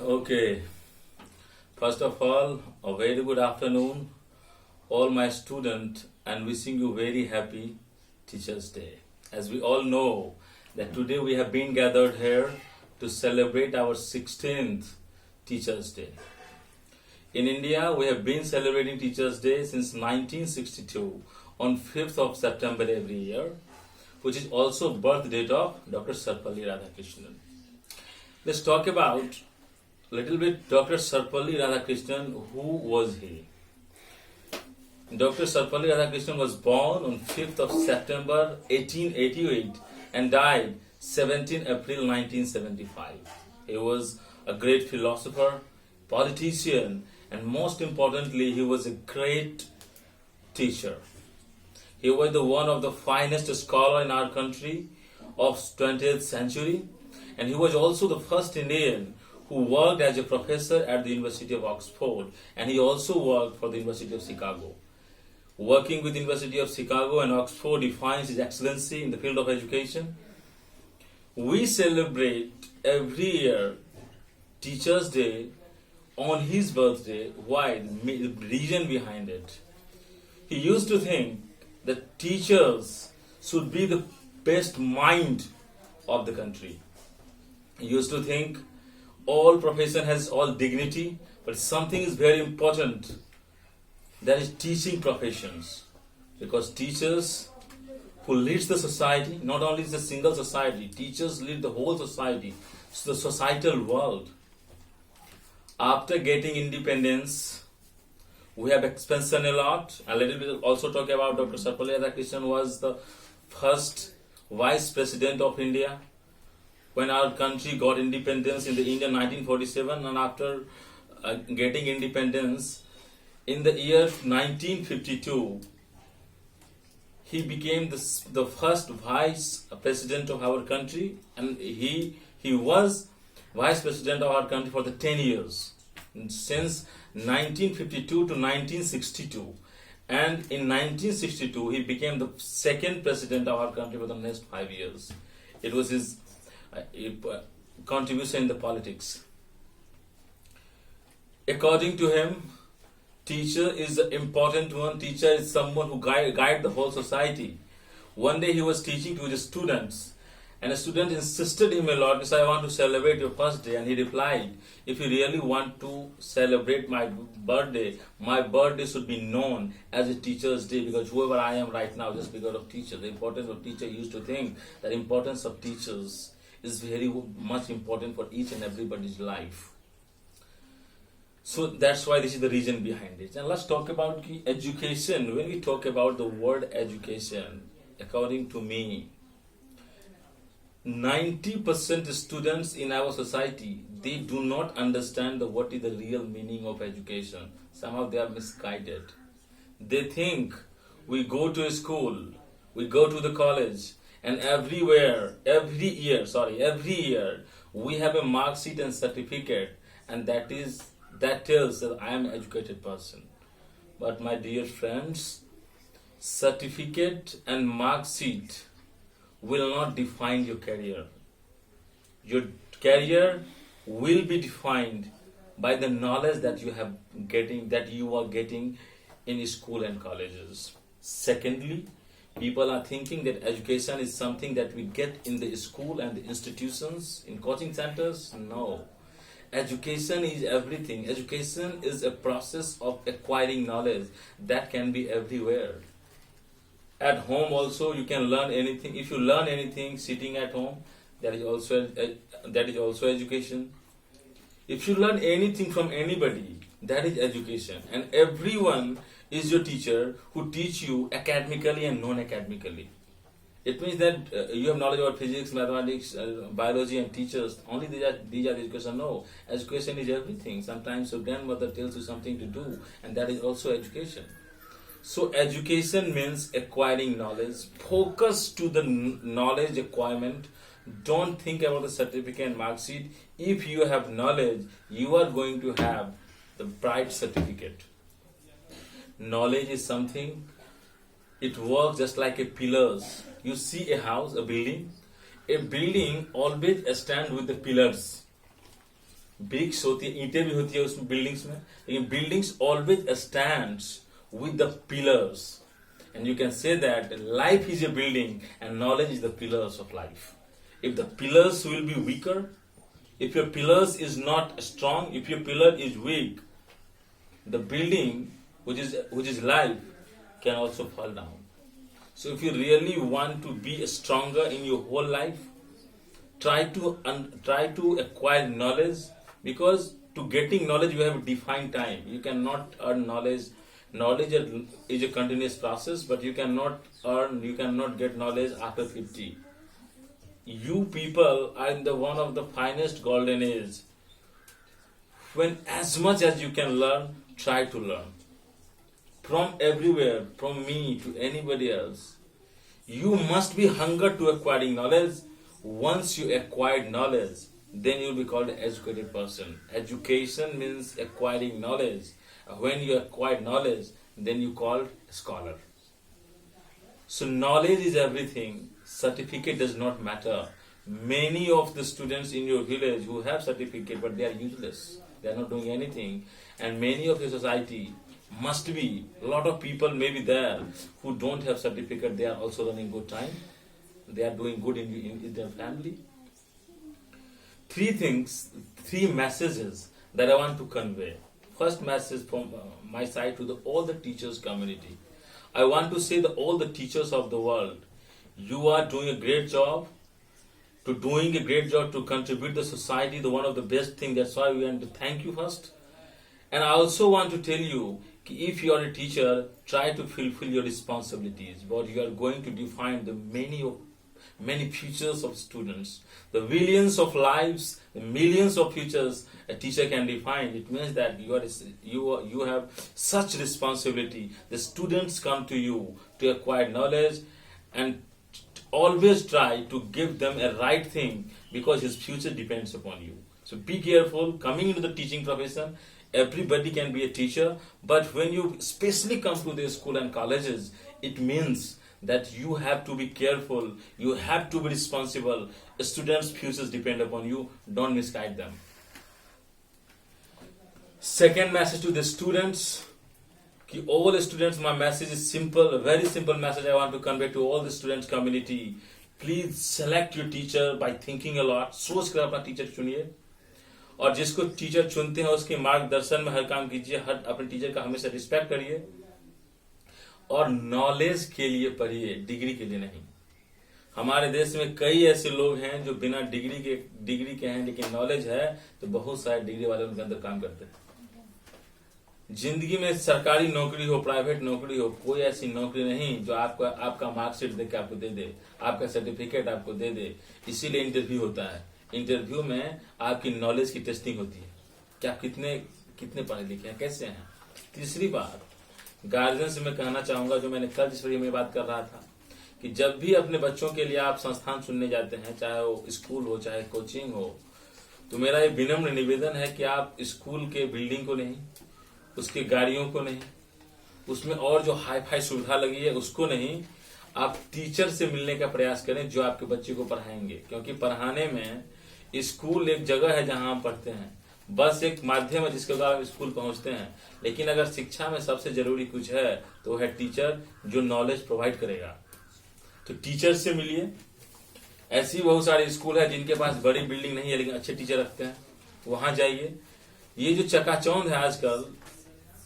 Okay, first of all, a very good afternoon, all my students, and wishing you very happy Teachers' Day. As we all know, that today we have been gathered here to celebrate our 16th Teachers' Day. In India, we have been celebrating Teachers' Day since 1962 on 5th of September every year, which is also birth date of Dr. Sarvapalli Radhakrishnan. Let's talk about little bit Dr. Sarvapalli Radhakrishnan. Who was he? Dr. Sarvapalli Radhakrishnan was born on 5th of September 1888 and died 17 April 1975. He was a great philosopher, politician, and most importantly, he was a great teacher. He was the one of the finest scholar in our country of 20th century, and he was also the first Indian who worked as a professor at the University of Oxford, and he also worked for the University of Chicago. Working with the University of Chicago and Oxford defines his excellency in the field of education. We celebrate every year Teachers' Day on his birthday. Why? The reason behind it. He used to think that teachers should be the best mind of the country. He used to think all profession has all dignity, but something is very important, that is teaching professions. Because teachers who leads the society, not only is a single society, teachers lead the whole society, so the societal world. After getting independence, we have expansion a lot. A little bit also talk about Dr. Sarvapalli Radhakrishnan was the first Vice President of India when our country got independence in the India 1947, and after getting independence in the year 1952, he became the first Vice President of our country, and he was Vice President of our country for the 10 years, since 1952 to 1962. And in 1962, he became the second President of our country for the next 5 years. It was his contribution in the politics. According to him, teacher is the important one. Teacher is someone who guide the whole society. One day he was teaching to his students, and a student insisted him a lot, because I want to celebrate your first day. And he replied, if you really want to celebrate my birthday should be known as a Teacher's Day, because whoever I am right now, just because of teacher. The importance of teacher, used to think that importance of teachers is very much important for each and everybody's life. So that's why this is the reason behind it. And let's talk about education. When we talk about the word education, according to me, 90% students in our society, they do not understand what is the real meaning of education. Somehow they are misguided. They think we go to a school, we go to the college, and every year, we have a mark sheet and certificate, and that tells that I am an educated person. But my dear friends, certificate and mark sheet will not define your career. Your career will be defined by the knowledge that you are getting in school and colleges. Secondly, people are thinking that education is something that we get in the school and the institutions, in coaching centers. No. Education is everything. Education is a process of acquiring knowledge that can be everywhere. At home also you can learn anything. If you learn anything sitting at home, that is also education. If you learn anything from anybody, that is education. And everyone is your teacher who teach you academically and non-academically. It means that you have knowledge about physics, mathematics, biology, and teachers. Only these are the education. No, education is everything. Sometimes your grandmother tells you something to do, and that is also education. So education means acquiring knowledge. Focus to the knowledge acquirement. Don't think about the certificate and mark sheet. If you have knowledge, you are going to have the bright certificate. Knowledge is something, it works just like a pillars. You see a house, a building always stands with the pillars. Bricks होती है, ईंटें भी होती है उसमें buildings में, लेकिन buildings always stands with the pillars. And you can say that life is a building and knowledge is the pillars of life. If the pillars will be weaker, if your pillars is not strong, if your pillar is weak, the building which is life can also fall down. So if you really want to be stronger in your whole life, try to acquire knowledge, because to getting knowledge you have a defined time. You cannot earn knowledge. Knowledge is a continuous process, but you cannot get knowledge after 50. You people are in the one of the finest golden age, when as much as you can learn, try to learn. From everywhere, from me to anybody else, you must be hunger to acquiring knowledge. Once you acquire knowledge, then you will be called an educated person. Education means acquiring knowledge. When you acquire knowledge, then you called scholar. So knowledge is everything. Certificate does not matter. Many of the students in your village who have certificate, but they are useless. They are not doing anything. And many of your society must be, a lot of people may be there who don't have certificate. They are also running good time. They are doing good in their family. Three messages that I want to convey. First message from my side to all the teachers community. I want to say that all the teachers of the world, you are doing a great job. Doing a great job to contribute to society, the one of the best thing. That's why we want to thank you first. And I also want to tell you, if you are a teacher, try to fulfill your responsibilities. But you are going to define the many futures of students, the millions of lives, the millions of futures a teacher can define. It means that you have such responsibility. The students come to you to acquire knowledge, and always try to give them a right thing, because his future depends upon you. So be careful coming into the teaching profession. Everybody can be a teacher, but when you especially come to the school and colleges, it means that you have to be careful, you have to be responsible. Students' futures depend upon you. Don't misguide them. Second message to the students, all students, my message is simple, a very simple message I want to convey to all the students community. Please select your teacher by thinking a lot. सोच कर अपना teacher चुनिए, और जिसको teacher चुनते हैं उसके मार्गदर्शन में हर काम कीजिए. हर अपने टीचर का हमेशा रिस्पेक्ट करिए, और नॉलेज के लिए पढ़िए, डिग्री के लिए नहीं. हमारे देश में कई ऐसे लोग हैं जो बिना डिग्री के हैं, लेकिन नॉलेज है तो बहुत सारे डिग्री वाले उनके अंदर काम करते हैं. जिंदगी में सरकारी नौकरी हो, प्राइवेट नौकरी हो, कोई ऐसी नौकरी नहीं जो आपका मार्कशीट देके आपको दे दे, आपका सर्टिफिकेट आपको दे दे. इसीलिए इंटरव्यू होता है. इंटरव्यू में आपकी नॉलेज की टेस्टिंग होती है कि आप कितने पढ़े लिखे हैं, कैसे हैं. तीसरी बात, गार्जियन से मैं कहना चाहूंगा, जो मैंने कल जिस में बात कर रहा था, कि जब भी अपने बच्चों के लिए आप संस्थान चुनने जाते हैं, चाहे वो स्कूल हो चाहे कोचिंग हो, तो मेरा ये विनम्र निवेदन है कि आप स्कूल के बिल्डिंग को नहीं, उसके गाड़ियों को नहीं, उसमें और जो हाई फाई सुविधा लगी है उसको नहीं, आप टीचर से मिलने का प्रयास करें जो आपके बच्चे को पढ़ाएंगे. क्योंकि पढ़ाने में स्कूल एक जगह है जहां हम पढ़ते हैं, बस एक माध्यम है जिसके द्वारा हम स्कूल पहुंचते हैं. लेकिन अगर शिक्षा में सबसे जरूरी कुछ है तो वो है टीचर, जो नॉलेज प्रोवाइड करेगा. तो टीचर से मिलिए. ऐसी बहुत सारे स्कूल है जिनके पास बड़ी बिल्डिंग नहीं है लेकिन अच्छे टीचर रखते हैं, वहां जाइए. ये जो चकाचौंध है आजकल,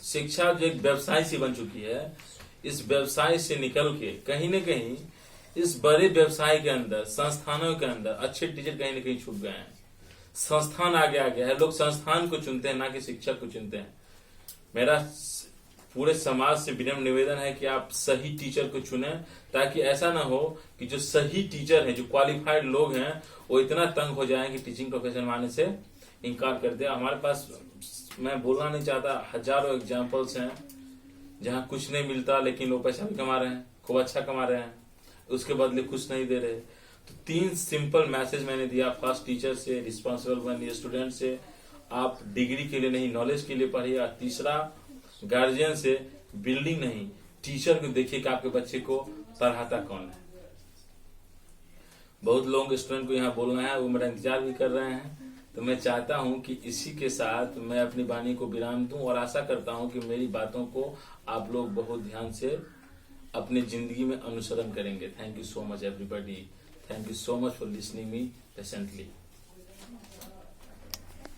शिक्षा जो एक व्यवसाय सी बन चुकी है, इस व्यवसाय से निकल के कहीं न कहीं इस बड़े व्यवसाय के अंदर, संस्थानों के अंदर अच्छे टीचर कहीं न कहीं छूट गए हैं. संस्थान आगे आ गया है, लोग संस्थान को चुनते हैं, ना कि शिक्षक को चुनते हैं. मेरा पूरे समाज से विनम्र निवेदन है कि आप सही टीचर को चुने, ताकि ऐसा ना हो कि जो सही टीचर हैं, जो क्वालिफाइड लोग हैं, वो इतना तंग हो जाए कि टीचिंग प्रोफेशन में आने से इनकार कर दे. हमारे पास, मैं बोलना नहीं चाहता, हजारों एग्जाम्पल्स हैं जहां कुछ नहीं मिलता लेकिन लोग पैसा भी कमा रहे हैं, खूब अच्छा कमा रहे हैं, उसके बदले कुछ नहीं दे रहे. तो 3 सिंपल मैसेज मैंने दिया. फर्स्ट, टीचर से रिस्पॉन्सिबल बनिए, स्टूडेंट से आप डिग्री के लिए नहीं नॉलेज के लिए पढ़िए. और तीसरा, गार्जियन से बिल्डिंग नहीं, टीचर को देखिए कि आपके बच्चे को पढ़ाता कौन है. बहुत लोग स्टूडेंट को यहाँ बोलना है, वो मेरा इंतजार भी कर रहे हैं, तो मैं चाहता हूं कि इसी के साथ मैं अपनी वाणी को विराम दूं और आशा करता हूं कि मेरी बातों को आप लोग बहुत ध्यान से अपनी जिंदगी में अनुसरण करेंगे। Thank you so much everybody. Thank you so much for listening me patiently.